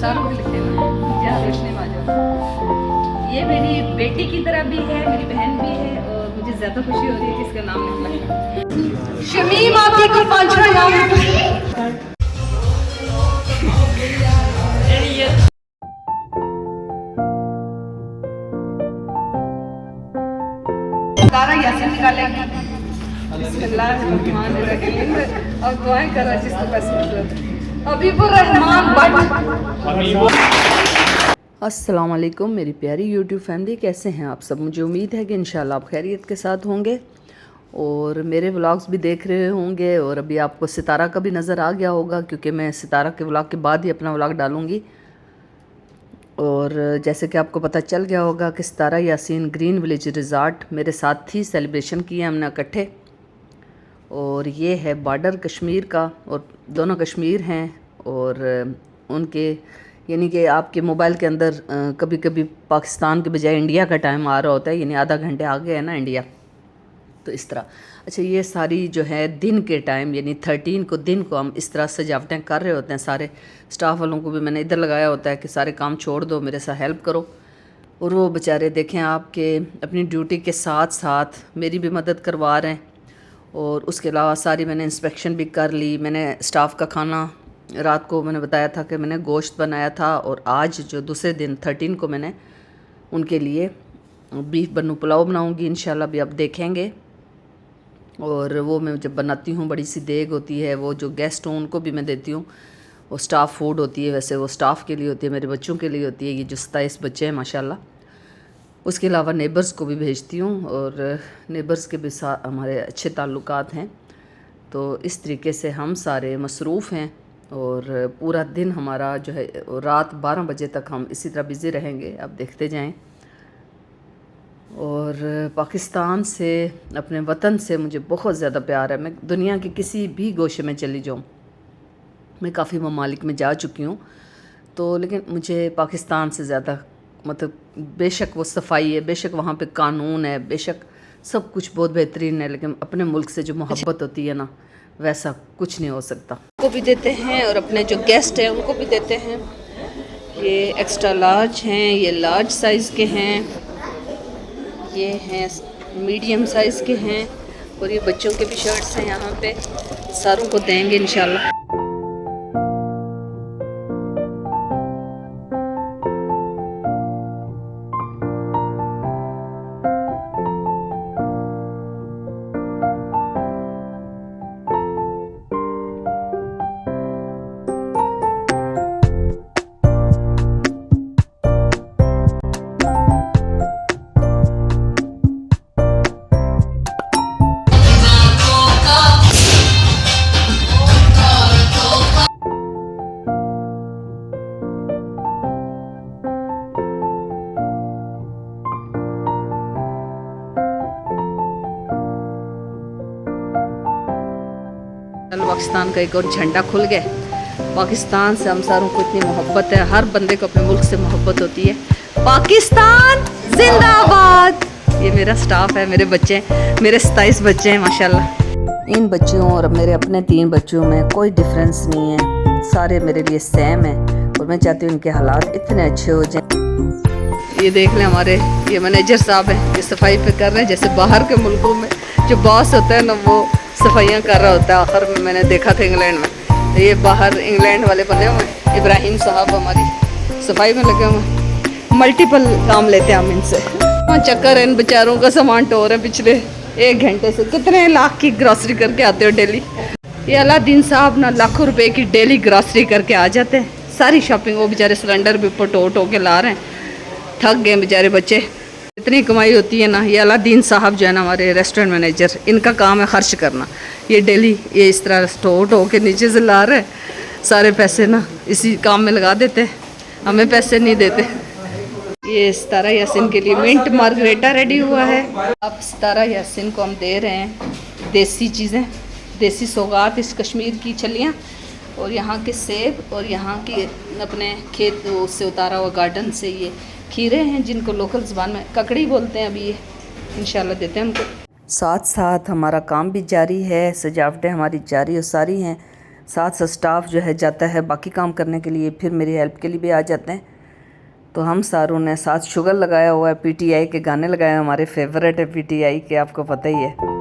सारों को लिखे जहाँ रोशनी में आ जाओ। ये मेरी बेटी की तरह भी है, मेरी बहन भी है, और मुझे ज़्यादा खुशी हो रही है कि इसका नाम निकला है शमीम। आपकी को 5वां नाम तारा यासीन निकालेगी। बिस्मिल्लाहिर्रहमानिर्रहीम। और दुआएं करो जिसको पसंद हो। हबीबुर रहमान भट्ट। अस्सलाम वालेकुम मेरी प्यारी यूट्यूब फैमिली, कैसे हैं आप सब। मुझे उम्मीद है कि इंशाल्लाह आप खैरियत के साथ होंगे और मेरे व्लॉग्स भी देख रहे होंगे। और अभी आपको सितारा का भी नज़र आ गया होगा, क्योंकि मैं सितारा के व्लॉग के बाद ही अपना व्लॉग डालूँगी। और जैसे कि आपको पता चल गया होगा कि सितारा यासीन ग्रीन विलेज रिज़ॉर्ट मेरे साथ ही सेलिब्रेशन किया हमने इकट्ठे। और ये है बॉर्डर कश्मीर का, और दोनों कश्मीर हैं। और उनके यानी कि आपके मोबाइल के अंदर कभी कभी पाकिस्तान के बजाय इंडिया का टाइम आ रहा होता है, यानी आधा घंटे आगे है ना इंडिया, तो इस तरह। अच्छा, ये सारी जो है दिन के टाइम यानी 13 को दिन को हम इस तरह सजावटें कर रहे होते हैं। सारे स्टाफ वालों को भी मैंने इधर लगाया होता है कि सारे काम छोड़ दो, मेरे साथ हेल्प करो। और वो बेचारे देखें आपके अपनी ड्यूटी के साथ साथ मेरी भी मदद करवा रहे हैं। और उसके अलावा सारी मैंने इंस्पेक्शन भी कर ली। मैंने स्टाफ का खाना रात को मैंने बताया था कि मैंने गोश्त बनाया था, और आज जो दूसरे दिन 13 को मैंने उनके लिए बीफ बन्नू पुलाव बनाऊंगी इंशाल्लाह, भी आप देखेंगे। और वो मैं जब बनाती हूँ बड़ी सी देग होती है, वो जो गेस्ट हों उनको भी मैं देती हूँ। वो स्टाफ फूड होती है, वैसे वो स्टाफ के लिए होती है, मेरे बच्चों के लिए होती है। ये जो 27 बच्चे हैं माशाल्लाह। उसके अलावा नेबर्स को भी भेजती हूँ, और नेबर्स के भी साथ हमारे अच्छे ताल्लुकात हैं। तो इस तरीके से हम सारे मसरूफ़ हैं, और पूरा दिन हमारा जो है रात 12 बजे तक हम इसी तरह बिज़ी रहेंगे, आप देखते जाएं। और पाकिस्तान से, अपने वतन से मुझे बहुत ज़्यादा प्यार है। मैं दुनिया के किसी भी गोशे में चली जाऊँ, मैं काफ़ी ममालिक में जा चुकी हूँ, तो लेकिन मुझे पाकिस्तान से ज़्यादा मतलब, बेशक वो सफाई है, बेशक वहाँ पे कानून है, बेशक सब कुछ बहुत बेहतरीन है, लेकिन अपने मुल्क से जो मोहब्बत होती है ना, वैसा कुछ नहीं हो सकता। को भी देते हैं और अपने जो गेस्ट हैं उनको भी देते हैं। ये एक्स्ट्रा लार्ज हैं, ये लार्ज साइज़ के हैं, ये हैं मीडियम साइज़ के हैं, और ये बच्चों के भी शर्ट्स हैं। यहाँ पे सारों को देंगे इंशाल्लाह। पाकिस्तान का एक और झंडा खुल गया। पाकिस्तान से हम सारों को इतनी मोहब्बत है, हर बंदे को अपने मुल्क से मोहब्बत होती है। पाकिस्तान जिंदाबाद। ये मेरा स्टाफ है, मेरे बच्चे, मेरे 27 बच्चे हैं माशाल्लाह। इन बच्चों और मेरे अपने 3 बच्चों में कोई डिफरेंस नहीं है, सारे मेरे लिए सेम है। और मैं चाहती हूँ इनके हालात इतने अच्छे हो जाए। ये देख लें, हमारे ये मैनेजर साहब हैं, ये सफाई पे कर रहे हैं। जैसे बाहर के मुल्कों में जो बॉस होता है ना, वो सफाइयाँ कर रहा होता है। आखिर में मैंने देखा था इंग्लैंड में, तो ये बाहर इंग्लैंड वाले बने हुए इब्राहिम साहब हमारी सफाई में लगे हुए। मल्टीपल काम लेते हैं हम इनसे। वहाँ चक्कर है, इन बेचारों का सामान टोर है। पिछले 1 घंटे से कितने लाख की ग्रॉसरी करके आते हो डेली। ये अलादीन साहब ना लाखों रुपए की डेली ग्रॉसरी करके आ जाते हैं, सारी शॉपिंग। वो बेचारे सिलेंडर भी ऊपर टो के ला रहे हैं, थक गए बेचारे बच्चे। इतनी कमाई होती है ना। ये अलादीन साहब जो है ना हमारे रेस्टोरेंट मैनेजर, इनका काम है खर्च करना। ये डेली ये इस तरह टो के नीचे से ला रहे हैं, सारे पैसे ना इसी काम में लगा देते हैं, हमें पैसे नहीं देते। ये सितारा यासीन के लिए मिंट मार्गरेटा रेडी हुआ है। अब सितारा यासीन को हम दे रहे हैं देसी चीज़ें, देसी सौगात, इस कश्मीर की छलियाँ, और यहाँ के सेब, और यहाँ की अपने खेत से उतारा हुआ गार्डन से ये खीरे हैं, जिनको लोकल ज़बान में ककड़ी बोलते हैं। अभी ये इंशाल्लाह देते हैं उनको। साथ साथ हमारा काम भी जारी है, सजावटें हमारी जारी और सारी हैं। साथ साथ स्टाफ जो है जाता है बाकी काम करने के लिए, फिर मेरी हेल्प के लिए भी आ जाते हैं। तो हम सारों ने साथ शुगर लगाया हुआ है, पीटीआई के गाने लगाए हैं, हमारे फेवरेट है पीटीआई के, आपको पता ही है।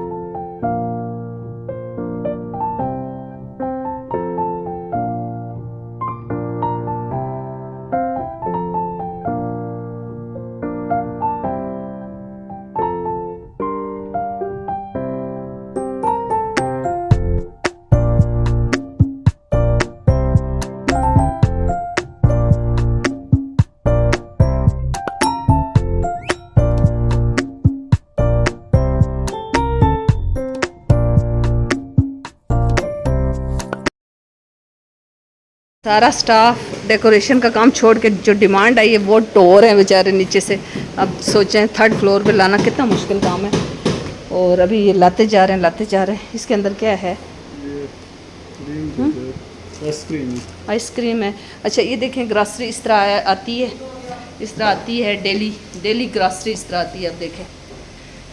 सारा स्टाफ डेकोरेशन का काम छोड़ के, जो डिमांड आई है वो टोर हैं बेचारे नीचे से। अब सोचें 3rd फ्लोर पे लाना कितना मुश्किल काम है, और अभी ये लाते जा रहे हैं। इसके अंदर क्या है? आइसक्रीम है। अच्छा ये देखें, ग्रॉसरी इस तरह आती है, डेली ग्रॉसरी इस तरह आती है। अब देखें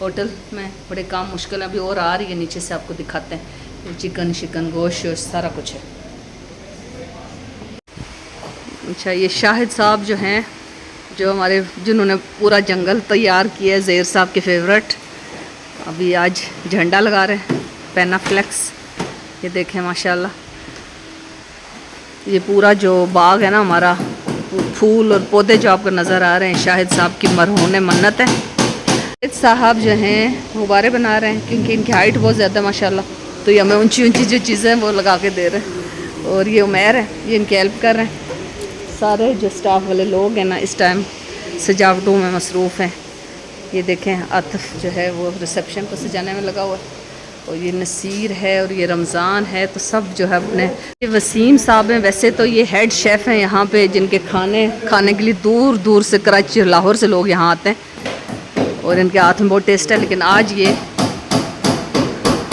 होटल में बड़े काम मुश्किल है, अभी और आ रही है नीचे से, आपको दिखाते हैं। चिकन गोश्त सारा कुछ है। अच्छा ये शाहिद साहब जो हैं, जो जिन्होंने पूरा जंगल तैयार किया है, ज़ेर साहब के फेवरेट, अभी आज झंडा लगा रहे हैं, पेनाफ्लेक्स। ये देखें माशाल्लाह, ये पूरा जो बाग है ना हमारा, फूल और पौधे जो आपको नज़र आ रहे हैं, शाहिद साहब की मरहून मन्नत है। शाहिद साहब जो हैं गुब्बारे बना रहे हैं, क्योंकि इनकी हाइट बहुत ज़्यादा माशाल्लाह, तो ये हमें ऊंची जो चीज़ें हैं वो लगा के दे रहे हैं। और ये उमैर है, ये इनकी हेल्प कर रहे हैं। सारे जो स्टाफ वाले लोग हैं ना इस टाइम सजावटों में मसरूफ़ हैं। ये देखें आतिफ जो है वो रिसेप्शन को सजाने में लगा हुआ है, और ये नसीर है, और ये रमज़ान है, तो सब जो है अपने। ये वसीम साहब हैं, वैसे तो ये हेड शेफ़ हैं यहाँ पे, जिनके खाने के लिए दूर दूर से कराची और लाहौर से लोग यहाँ आते हैं, और इनके हाथ में बहुत टेस्ट है। लेकिन आज ये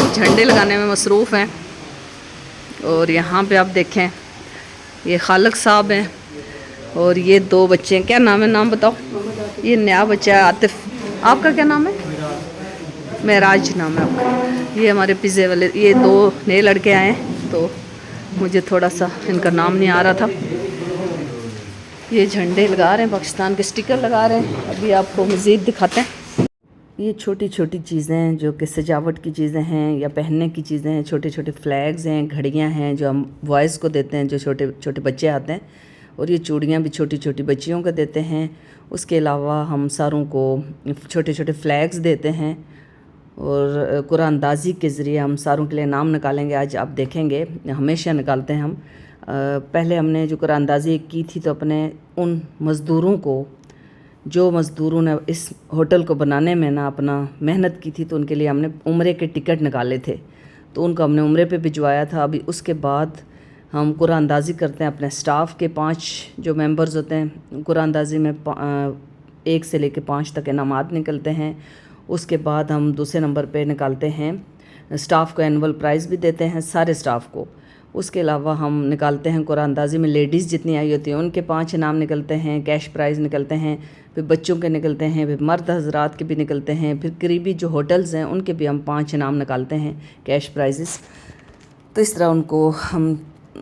झंडे लगाने में मसरूफ़ हैं। और यहाँ पे आप देखें ये खालिक साहब हैं, और ये 2 बच्चे हैं। क्या नाम है? नाम बताओ। ये नया बच्चा है आतिफ। आपका क्या नाम है? महराज नाम है आपका। ये हमारे पिज़्ज़े वाले, ये 2 नए लड़के आए हैं, तो मुझे थोड़ा सा इनका नाम नहीं आ रहा था। ये झंडे लगा रहे हैं, पाकिस्तान के स्टिकर लगा रहे हैं। अभी आपको मज़ीद दिखाते हैं। ये छोटी छोटी चीज़ें जो कि सजावट की चीज़ें हैं या पहनने की चीज़ें हैं, छोटे छोटे फ्लैग्स हैं, घड़ियां हैं जो हम बॉयज़ को देते हैं, जो छोटे छोटे बच्चे आते हैं, और ये चूड़ियाँ भी छोटी छोटी बच्चियों को देते हैं। उसके अलावा हम सारों को छोटे छोटे फ्लैग्स देते हैं, और कुरानदाजी के ज़रिए हम सारों के लिए नाम निकालेंगे। आज आप देखेंगे, हमेशा निकालते हैं हम। पहले हमने जो कुरानदाजी की थी तो अपने उन मज़दूरों को, जो मज़दूरों ने इस होटल को बनाने में ना अपना मेहनत की थी, तो उनके लिए हमने उम्रे के टिकट निकाले थे, तो उनको हमने उम्रे पे भिजवाया था। अभी उसके बाद हम कुरानदाजी करते हैं अपने स्टाफ के 5 जो मेंबर्स होते हैं। कुरानदाजी में 1 से लेकर 5 तक इनामात निकलते हैं। उसके बाद हम दूसरे नंबर पे निकालते हैं स्टाफ को एनुअल प्राइज़ भी देते हैं सारे स्टाफ को। उसके अलावा हम निकालते हैं कुरानदाजी में लेडीज़ जितनी आई होती हैं उनके 5 इनाम निकलते हैं, कैश प्राइज़ निकलते हैं, फिर बच्चों के निकलते हैं, फिर मर्द हजरात के भी निकलते हैं, फिर करीबी जो होटल्स हैं उनके भी हम 5 इनाम निकालते हैं कैश प्राइजेस। तो इस तरह उनको हम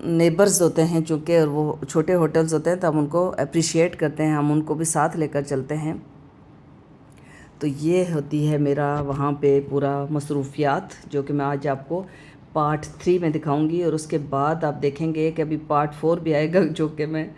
नेबर्स होते हैं चूँकि, और वो छोटे होटल्स होते हैं, तो हम उनको अप्रिशिएट करते हैं, हम उनको भी साथ लेकर चलते हैं। तो ये होती है मेरा वहाँ पे पूरा मसरूफियात, जो कि मैं आज आपको पार्ट 3 में दिखाऊंगी। और उसके बाद आप देखेंगे कि अभी पार्ट 4 भी आएगा, जो कि मैं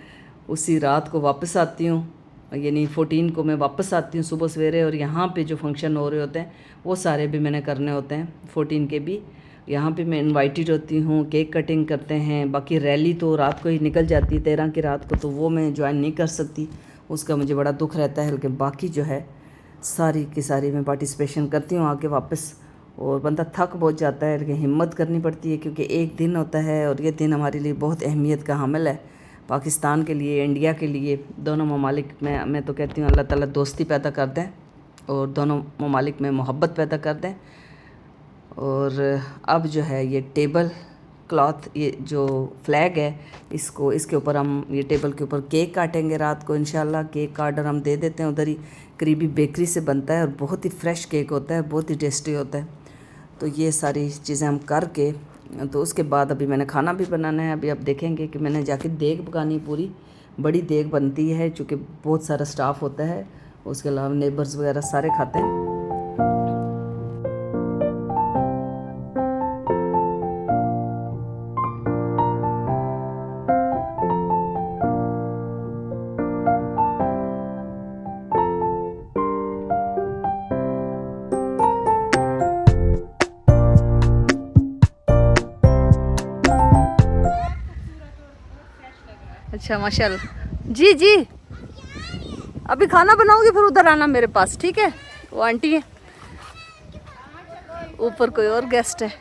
उसी रात को वापस आती हूँ, यानी 14 को मैं वापस आती हूँ सुबह सवेरे। और यहाँ पे जो फंक्शन हो रहे होते हैं वो सारे भी मैंने करने होते हैं, 14 के भी। यहाँ पे मैं इनवाइटेड होती हूँ, केक कटिंग करते हैं। बाकी रैली तो रात को ही निकल जाती है 13 की रात को, तो वो मैं ज्वाइन नहीं कर सकती, उसका मुझे बड़ा दुख रहता है। लेकिन बाकी जो है सारी की सारी मैं पार्टिसिपेशन करती हूँ आके वापस। और बंदा थक बहुत जाता है, लेकिन हिम्मत करनी पड़ती है, क्योंकि एक दिन होता है और ये दिन हमारे लिए बहुत अहमियत का हामिल है, पाकिस्तान के लिए, इंडिया के लिए, दोनों ममालिक में। मैं तो कहती हूँ अल्लाह ताला दोस्ती पैदा कर दें और दोनों ममालिक में मोहब्बत पैदा कर दें। और अब जो है ये टेबल क्लॉथ, ये जो फ्लैग है, इसको इसके ऊपर हम ये टेबल के ऊपर केक काटेंगे रात को इंशाल्लाह। केक का ऑर्डर हम दे देते हैं, उधर ही करीबी बेकरी से बनता है और बहुत ही फ्रेश केक होता है, बहुत ही टेस्टी होता है। तो ये सारी चीज़ें हम करके तो उसके बाद अभी मैंने खाना भी बनाना है। अभी आप देखेंगे कि मैंने जाके देग पकानी, पूरी बड़ी देग बनती है चूँकि बहुत सारा स्टाफ होता है, उसके अलावा नेबर्स वगैरह सारे खाते हैं। अच्छा माशाल्लाह। जी जी, अभी खाना बनाओगी फिर उधर आना मेरे पास, ठीक है? वो आंटी है, ऊपर कोई और गेस्ट है।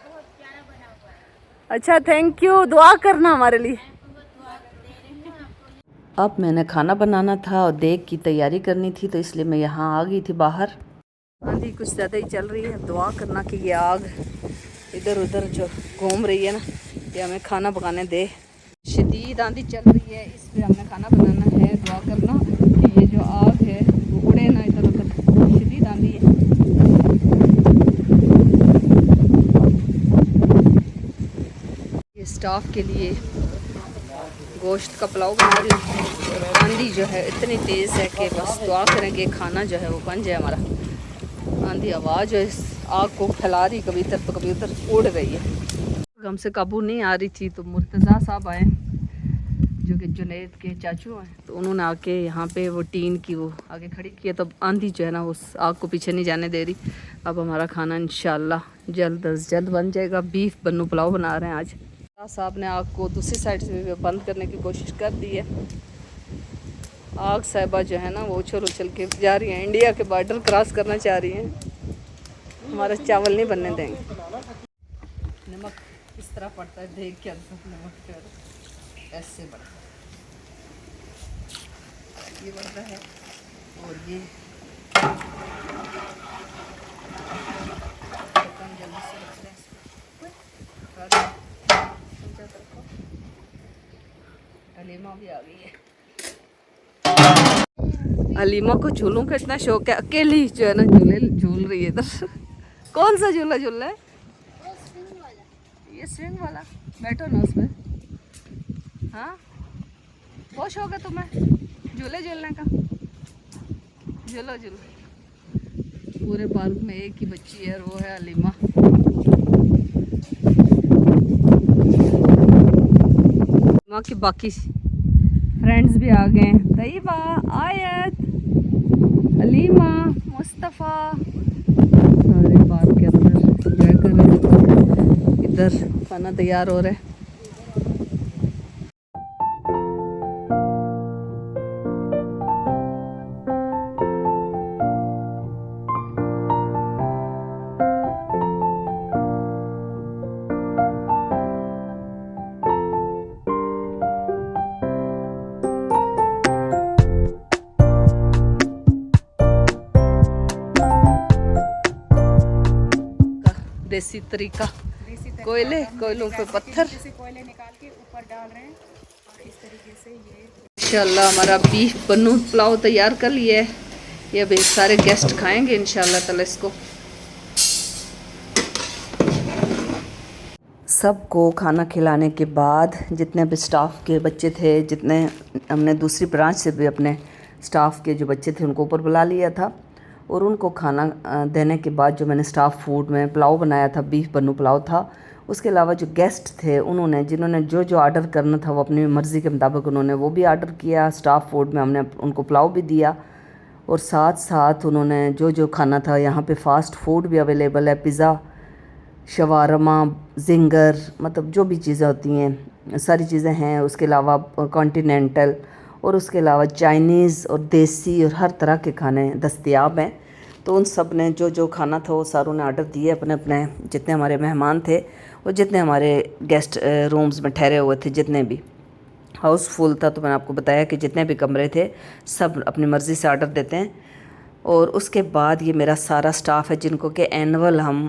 अच्छा थैंक यू, दुआ करना हमारे लिए। अब मैंने खाना बनाना था और देग की तैयारी करनी थी, तो इसलिए मैं यहाँ आ गई थी बाहर। आंधी कुछ ज़्यादा ही चल रही है, दुआ करना कि ये आग इधर उधर जो घूम रही है ना, ये हमें खाना पकाने दे। शदीद आंधी चल रही है, इस पे हमें खाना बनाना है। दुआ करना कि ये जो आग है वो उड़े ना इधर उधर, शदीद आंधी है। ये स्टाफ के लिए गोश्त का पुलाव बना रही हूँ। और आंधी जो है इतनी तेज़ है कि बस दुआ करेंगे खाना जो है वो बन जाए हमारा। आंधी आवाज़ जो इस आग को फैला रही, कभी इधर तो कभी उधर उड़ रही है। हमसे काबू नहीं आ रही थी, तो मुर्तज़ा साहब आए जो कि जुनैद के चाचू हैं, तो उन्होंने आके यहाँ पे वो टीन की वो आगे खड़ी की है। तो आंधी जो है ना उस आग को पीछे नहीं जाने दे रही। अब हमारा खाना इंशाल्लाह जल्द अज जल्द बन जाएगा। बीफ बन्नू पुलाव बना रहे हैं आज। साहब ने आग को दूसरी साइड से भी बंद करने की कोशिश कर दी है। आग साहिबा जो है ना वो उछल उछल के जा रही हैं, इंडिया के बॉर्डर क्रॉस करना चाह रही हैं। हमारा चावल नहीं बनने देंगे। नमक इस तरह पड़ता है, देख के नमक कर ऐसे बढ़ता है, ये बढ़ता है। और ये जल्दी से अलीमा भी आ गई है। अलीमा को झूलों का इतना शौक है, अकेली जो है ना झूले झूल रही है इधर। कौन सा झूला झूल रहा है? ये स्विंग वाला, बैठो ना उसमें। हाँ बहुत शौक है तुम्हें झूले झूलने का? झूलो झूलो। पूरे पार्क में एक ही बच्ची है और वो है अलीमा। अलीमा की बाकी फ्रेंड्स भी आ गए हैं। तैयबा, आयत, अलीमा, मुस्तफ़ा, सारे पार्क के अंदर एंजॉय कर रहे हैं। इधर खाना तैयार हो रहा है। देसी तरीका, कोयलों पे पत्थर कोयले निकाल के ऊपर डाल रहे हैं और इस तरीके से ये इंशाल्लाह हमारा बीफ बन्नू पुलाव तैयार कर लिया है। ये अभी सारे गेस्ट खाएंगे इंशाल्लाह ताला इसको। सबको खाना खिलाने के बाद जितने भी स्टाफ के बच्चे थे, जितने हमने दूसरी ब्रांच से भी अपने स्टाफ के जो बच्चे थे उनको ऊपर बुला लिया था। और उनको खाना देने के बाद जो मैंने स्टाफ फूड में पुलाव बनाया था, बीफ बन्नू पुलाव था, उसके अलावा जो गेस्ट थे उन्होंने जिन्होंने जो जो ऑर्डर करना था वो अपनी मर्ज़ी के मुताबिक उन्होंने वो भी ऑर्डर किया। स्टाफ फूड में हमने उनको पुलाव भी दिया और साथ साथ उन्होंने जो जो खाना था, यहाँ पे फ़ास्ट फूड भी अवेलेबल है, पिज़्ज़ा, शवारमा, जिंगर, मतलब जो भी चीज़ें होती हैं सारी चीज़ें हैं। उसके अलावा कॉन्टिनेंटल और उसके अलावा चाइनीज़ और देसी और हर तरह के खाने दस्तयाब हैं। तो उन सब ने जो जो खाना था वो सारों ने ऑर्डर दिए अपने अपने, जितने हमारे मेहमान थे और जितने हमारे गेस्ट रूम्स में ठहरे हुए थे, जितने भी हाउसफुल था। तो मैंने आपको बताया कि जितने भी कमरे थे सब अपनी मर्ज़ी से ऑर्डर देते हैं। और उसके बाद ये मेरा सारा स्टाफ है जिनको कि एनुअल हम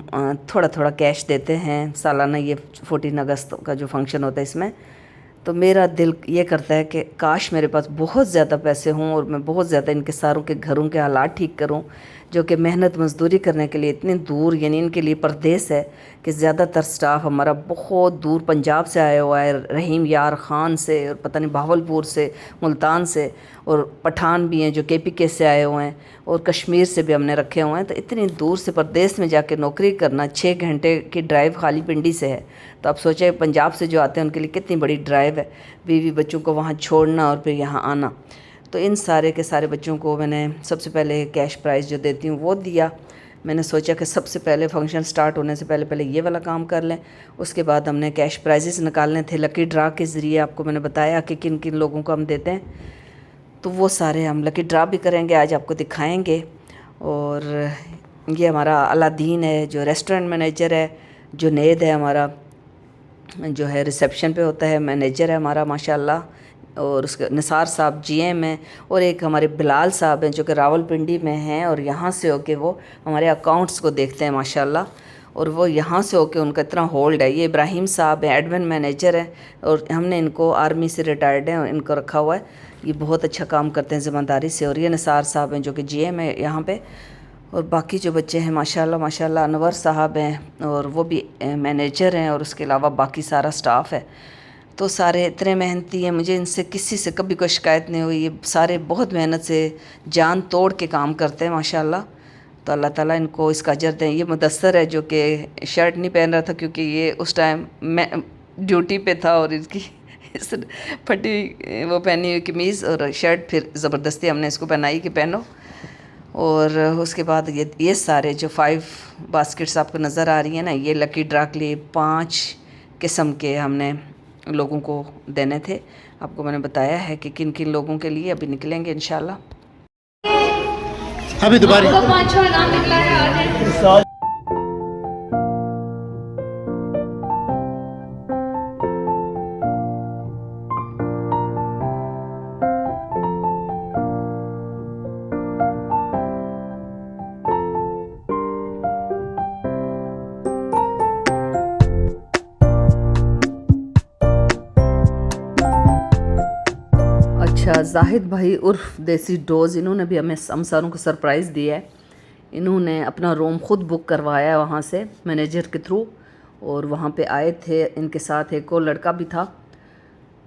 थोड़ा थोड़ा कैश देते हैं सालाना। ये 14 अगस्त का जो फंक्शन होता है इसमें, तो मेरा दिल ये करता है कि काश मेरे पास बहुत ज़्यादा पैसे हों और मैं बहुत ज़्यादा इनके सारों के घरों के हालात ठीक करूं, जो कि मेहनत मजदूरी करने के लिए इतनी दूर, यानी इनके लिए परदेस है कि ज़्यादातर स्टाफ हमारा बहुत दूर पंजाब से आया हुआ है, रहीम यार ख़ान से और पता नहीं बहावलपुर से, मुल्तान से, और पठान भी हैं जो KPK से आए हुए हैं, और कश्मीर से भी हमने रखे हुए हैं। तो इतनी दूर से परदेस में जाके नौकरी करना, 6 घंटे की ड्राइव खाली पिंडी से है। तो आप सोचें पंजाब से जो आते हैं उनके लिए कितनी बड़ी ड्राइव है, बीवी बच्चों को वहाँ छोड़ना और फिर यहाँ आना। तो इन सारे के सारे बच्चों को मैंने सबसे पहले कैश प्राइज़ जो देती हूँ वो दिया। मैंने सोचा कि सबसे पहले फंक्शन स्टार्ट होने से पहले पहले ये वाला काम कर लें, उसके बाद हमने कैश प्राइजेस निकालने थे। लकी ड्रा के ज़रिए आपको मैंने बताया कि किन किन लोगों को हम देते हैं, तो वो सारे हम लकी ड्रा भी करेंगे, आज आपको दिखाएंगे। और ये हमारा अलादीन है जो रेस्टोरेंट मैनेजर है, जुनैद है हमारा जो है रिसेप्शन पे होता है, मैनेजर है हमारा माशाल्लाह, और उसके निसार साहब GM हैं, और एक हमारे बिलाल साहब हैं जो कि रावलपिंडी में हैं, और यहाँ से होके वो हमारे अकाउंट्स को देखते हैं माशाल्लाह, और वो यहाँ से होके उनका इतना होल्ड है। ये इब्राहिम साहब हैं, एडमिन मैनेजर हैं, और हमने इनको आर्मी से रिटायर्ड हैं और इनको रखा हुआ है। ये बहुत अच्छा काम करते हैं ज़िम्मेदारी से। और ये निसार साहब हैं जो कि GM है यहाँ पे, और बाकी जो बच्चे हैं माशाल्लाह माशाल्लाह, अनवर साहब हैं और वो भी मैनेजर हैं, और उसके अलावा बाकी सारा स्टाफ है। तो सारे इतने मेहनती हैं, मुझे इनसे किसी से कभी कोई शिकायत नहीं हुई। ये सारे बहुत मेहनत से जान तोड़ के काम करते हैं माशाल्लाह। तो अल्लाह ताला इनको इसका अजर दें। ये मुदस्सर है जो कि शर्ट नहीं पहन रहा था क्योंकि ये उस टाइम मैं ड्यूटी पे था, और इसकी इस फटी वो पहनी हुई कमीज़ और शर्ट फिर ज़बरदस्ती हमने इसको पहनाई कि पहनो। और उसके बाद ये सारे जो 5 बास्केट्स आपको नज़र आ रही हैं ना, ये लकी ड्रा के लिए 5 किस्म के हमने लोगों को देने थे। आपको मैंने बताया है कि किन किन लोगों के लिए अभी निकलेंगे इंशाल्लाह। अभी दोबारा 5 नाम निकला है आज। अच्छा, जाहिद भाई उर्फ देसी डोज़, इन्होंने भी हमें हम सारों को सरप्राइज़ दिया है। इन्होंने अपना रूम ख़ुद बुक करवाया है वहाँ से मैनेजर के थ्रू, और वहाँ पे आए थे। इनके साथ एक और लड़का भी था,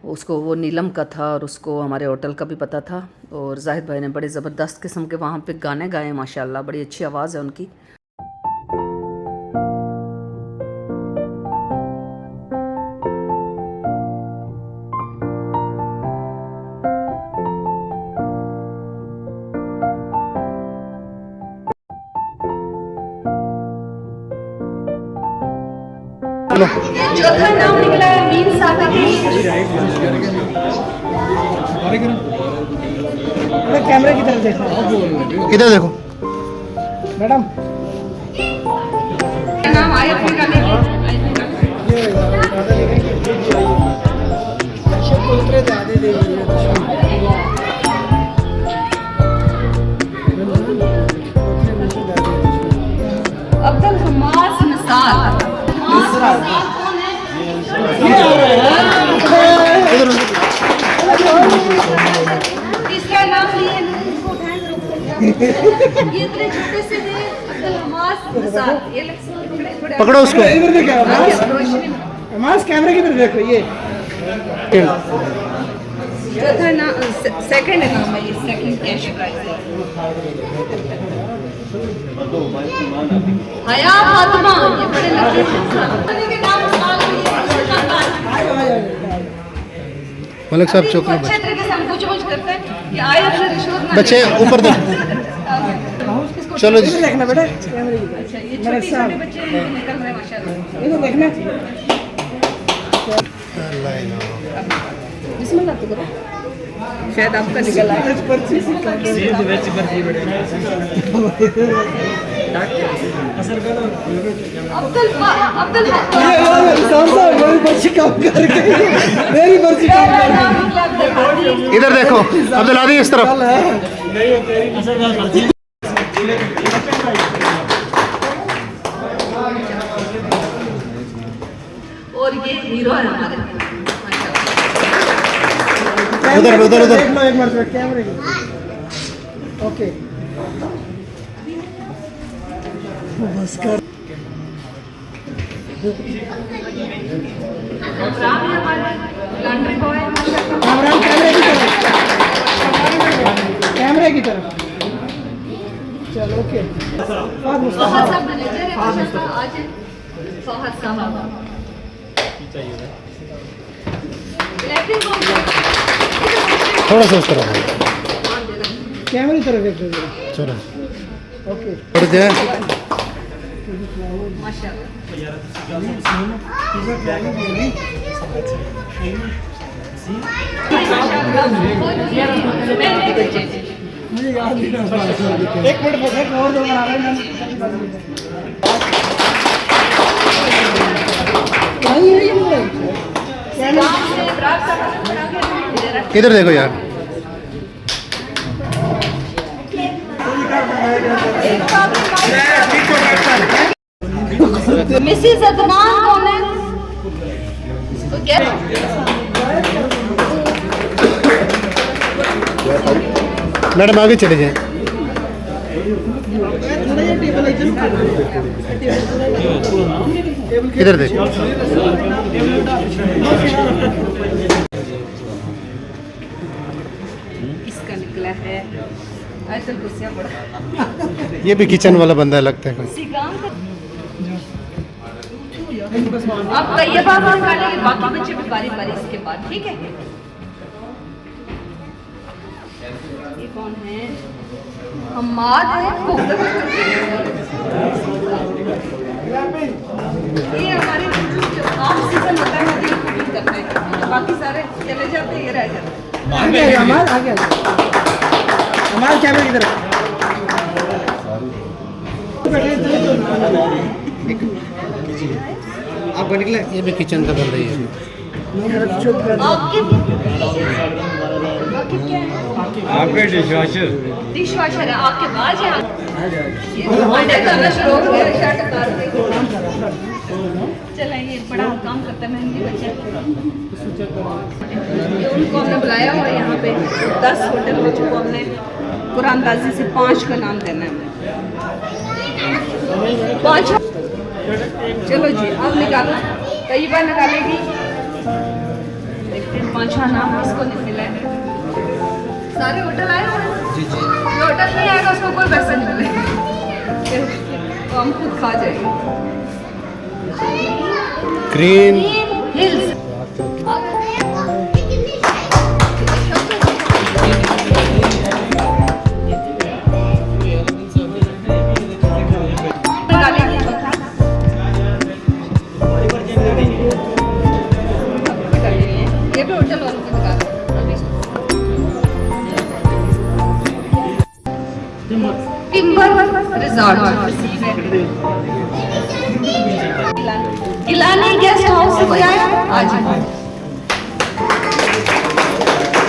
उसको वो नीलम का था और उसको हमारे होटल का भी पता था। और जाहिद भाई ने बड़े ज़बरदस्त किस्म के वहाँ पे गाने गाए माशाल्लाह, बड़ी अच्छी आवाज़ है उनकी। चौथा नाम निकला है मीन साहब। कैमरे की तरफ देखो, इधर देखो मैडम। नाम आया फिर का अब्दुल हमास निसार। तीसरा नाम लिए ये इतने छोटे से थे, अब्दुल हमास निसार। ये पकड़ो उसको, इधर देखो रोशनी। हमास कैमरे की तरफ देखो। ये चौथा नाम सेकंड नाम है, ये सेकंड कैश प्राइज है। हया फातिमा, ये बड़े लकी के नाम मलिक साहब चौक में अच्छे तरीके से हम पूछ करते हैं कि आए अपने रिश्वत ना बच्चे ऊपर देखो। चलो जी, देखना बेटा कैमरे की। अच्छा, ये छोटे बच्चे निकल रहे हैं माशाल्लाह। देखो देखना। बिस्मिल्लाह तो करो, शायद आपका निकल आए। अब्दुल मेरी पर्ची काम कर गई, मेरी पर्ची काम कर गई। इधर देखो अब्दुल आदि, इस तरफ। और ये हीरो है हमारे। उधर उधर उधर एक मिनट कैमरे की। ओके राम है हमारे लॉन्ड्री बॉय माशाल्लाह। कैमरा कैमरे की तरफ। चलो ओके। फहद साहब मैनेजर है माशाल्लाह। आज फहद साहब थोड़ा सा उस तरफ कैमरे की तरफ देखो जरा। चलो ओके। और जाए मुझे याद नहीं रहा। एक मिनट बस एक और दो बना रहे हैं। इधर देखो यार। मिसेस अदनान कौन है? तो क्या मैडम आगे चले जाएं। इधर देखो। इसका निकला है आजकल कुर्सियां बड़ा ये भी किचन वाला बंदा लगता है कोई। अब तैयबा को निकालेंगे, बाकी बच्चे भी बारी बारी इसके बाद, ठीक है? ये कौन है? हम्माद है। ये हमारे ऑफ सीजन होता है, हमारी कुकिंग करते हैं, बाकी सारे चले जाते हैं, ये रह जाते हैं। आगे आगे हमारे कैमरे की तरफ। आपका निकला। ये भी किचन का बंदा ही है। आपके क्या है? आपके डिशवॉशर डिश वॉशर है आपके पास है। ये तो भांडे करना शुरू हो गया, शर्ट उतार के। चला ये बड़ा काम करता है मेहंदी बच्चे। ये उनको हमने बुलाया और यहाँ पे 10 होटल बच्चों को हमने कुरानदाजी से 5 का नाम देना है। 5। चलो जी अब निकालो। कई बार निकालेगी। देखते हैं 5वां नाम किसको निकला है। सारे होटल आए हुए हैं। जी जी। जो होटल नहीं आएगा उसको कोई पैसा नहीं मिलेगा, तो हम खुद खा जाएंगे। Green hills. निकालेंगे चौथा। ये भी होटल वालों की दुकान है। Timber resort Gilani guest house से कोई आया आज?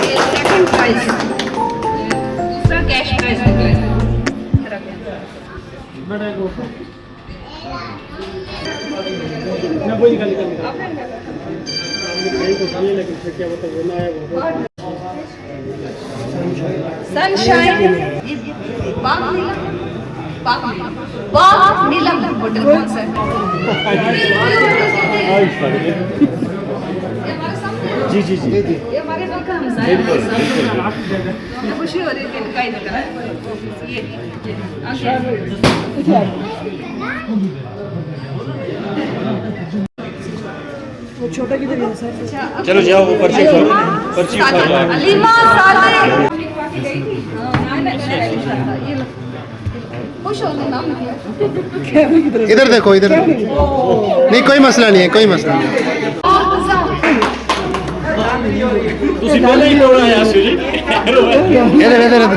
ये सेकंड प्राइज, दूसरा कैश प्राइज निकला है। सनशाइन बाग नीलम होटल कौन सा है? जी जी जी ये हमारे घर का हमसाया है। हमें खुशी हो रही है कि इनका ही निकला है। ये वो छोटा किधर है सर? चलो जाओ वो पर्ची खोलो, पर्ची खोलो। अलीमा सादे ये लो। खुश हो तो नाम निकला। कैमरे की तरफ। इधर देखो इधर। नहीं कोई मसला नहीं है, कोई मसला नहीं है। ਤੁਸੀਂ ਪਹਿਲਾਂ ਹੀ ਲੋੜ ਆਇਆ ਸੀ ਜੀ इधर इधर इधर।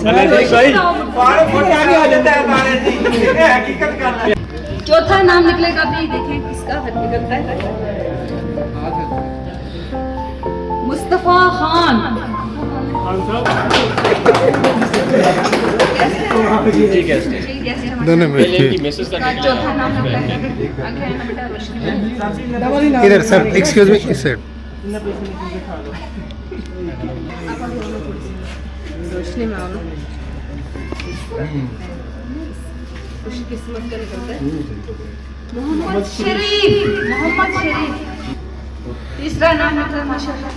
भाई आगे आ जाता है हमारे जी। ये हकीकत करना है। चौथा नाम निकलेगा अभी देखें किसका निकलता है। मुस्तफा खान। जी गेस्ट दोनों में मैसेज चौथा नाम निकला है। आगे आना बेटा रोशनी। डबल ही नाम। इधर सर एक्सक्यूज मी इस साइड। रोशनी में आओ ना। खुशकिस्मत का निकलता है। मोहम्मद शरीफ। तीसरा नाम निकला माशाल्लाह।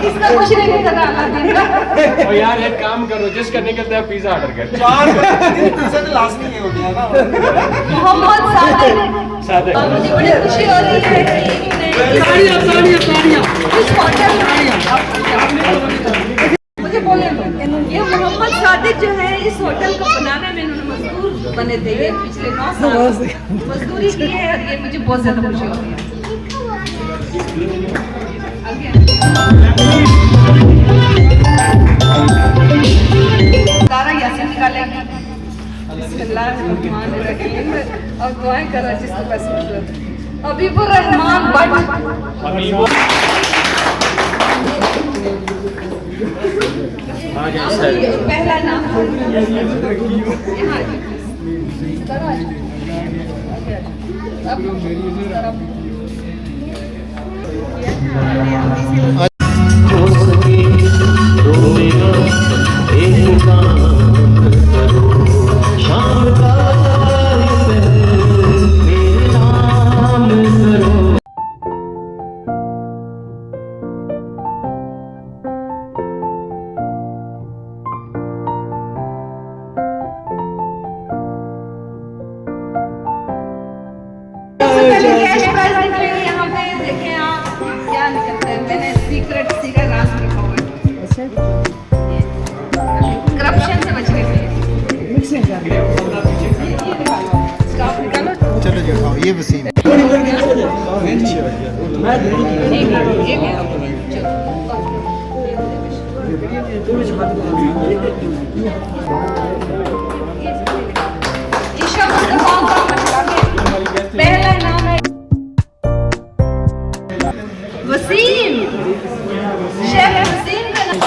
किसका कुछ नहीं निकला अल्लाह देगा। और यार एक काम करो, जिसका निकलता है पिज्जा ऑर्डर कर। मोहम्मद सादे। मुझे बड़ी खुशी हो रही है इस होटल में मुझे बोले ये मोहम्मद सादिक जो है इस होटल को बनाने में इन्होंने मजदूर बने थे। ये पिछले 9 साल मजदूरी की है और ये मुझे बहुत ज्यादा खुशी हो रही है। तारा यासीन निकालेंगे। बिस्मिल्लाहिर्रहमानिर्रहीम और दुआएं करो जिसको बस मतलब हबीबुर रहमान भट्ट। पहला नाम यहाँ पे देखें आप क्या निकलता है। मैंने सीक्रेट राज रखा हुआ है। करप्शन से बचने के लिए मिक्सिंग कर स्टॉप निकालो। चलो जी उठाओ ये वसीम पहला नाम है वसीम। शेख वसीम का नाम।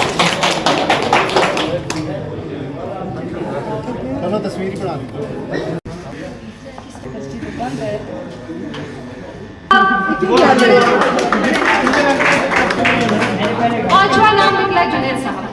चलो तस्वीर बना ली। पांचवा नाम निकला जुनैद साहब का।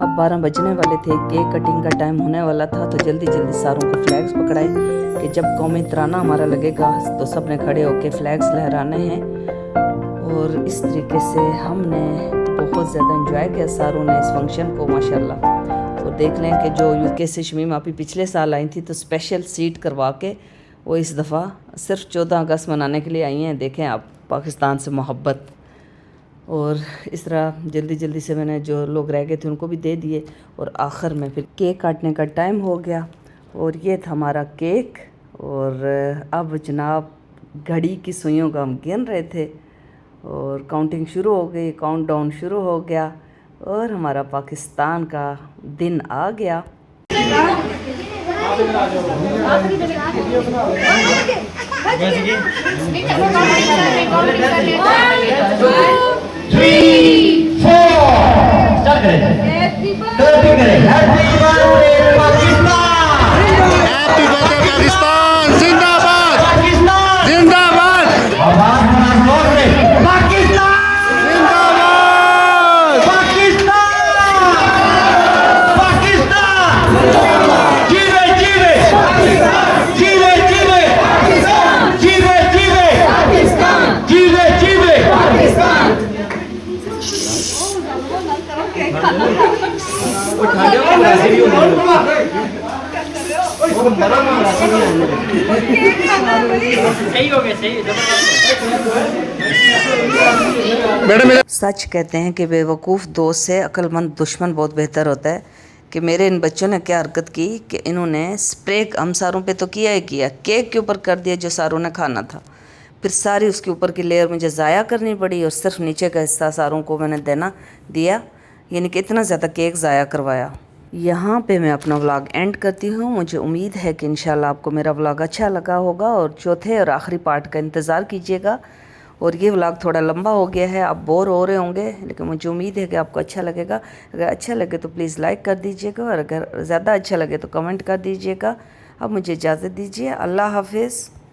अब 12 बजने वाले थे, केक कटिंग का टाइम होने वाला था, तो जल्दी जल्दी सारों को फ्लैग्स पकड़ाए कि जब कौमी तराना हमारा लगेगा तो सब ने खड़े होकर फ्लैग्स लहराने हैं। और इस तरीके से हमने बहुत ज़्यादा इंजॉय किया सारों ने इस फंक्शन को माशाल्लाह। और देख लें कि जो यूके से शमीम आपी पिछले साल आई थी तो स्पेशल सीट करवा के वो इस दफ़ा सिर्फ 14 अगस्त मनाने के लिए आई हैं। देखें आप, पाकिस्तान से मोहब्बत। और इस तरह जल्दी जल्दी से मैंने जो लोग रह गए थे उनको भी दे दिए। और आखिर में फिर केक काटने का टाइम हो गया और ये था हमारा केक। और अब जनाब घड़ी की सुइयों का हम गिन रहे थे और काउंटिंग शुरू हो गई, काउंटडाउन शुरू हो गया और हमारा पाकिस्तान का दिन आ गया। हैप्पी बर्थडे पाकिस्तान जिंदाबाद जिंदाबाद मैडम इधर सच कहते हैं कि बेवकूफ़ दोस्त से अक्लमंद दुश्मन बहुत बेहतर होता है। कि मेरे इन बच्चों ने क्या हरकत की कि इन्होंने स्प्रे हम सारों पे तो किया ही किया, केक के ऊपर कर दिया जो सारों ने खाना था। फिर सारी उसके ऊपर की लेयर मुझे ज़ाया करनी पड़ी और सिर्फ नीचे का हिस्सा सारों को मैंने दिया, यानी कि इतना ज़्यादा केक ज़ाया करवाया। यहाँ पे मैं अपना व्लॉग एंड करती हूँ। मुझे उम्मीद है कि इंशाल्लाह आपको मेरा व्लॉग अच्छा लगा होगा और चौथे और आखिरी पार्ट का इंतज़ार कीजिएगा। और ये व्लॉग थोड़ा लंबा हो गया है, आप बोर हो रहे होंगे, लेकिन मुझे उम्मीद है कि आपको अच्छा लगेगा। अगर अच्छा लगे तो प्लीज़ लाइक कर दीजिएगा और अगर ज़्यादा अच्छा लगे तो कमेंट कर दीजिएगा। अब मुझे इजाज़त दीजिए। अल्लाह हाफिज़।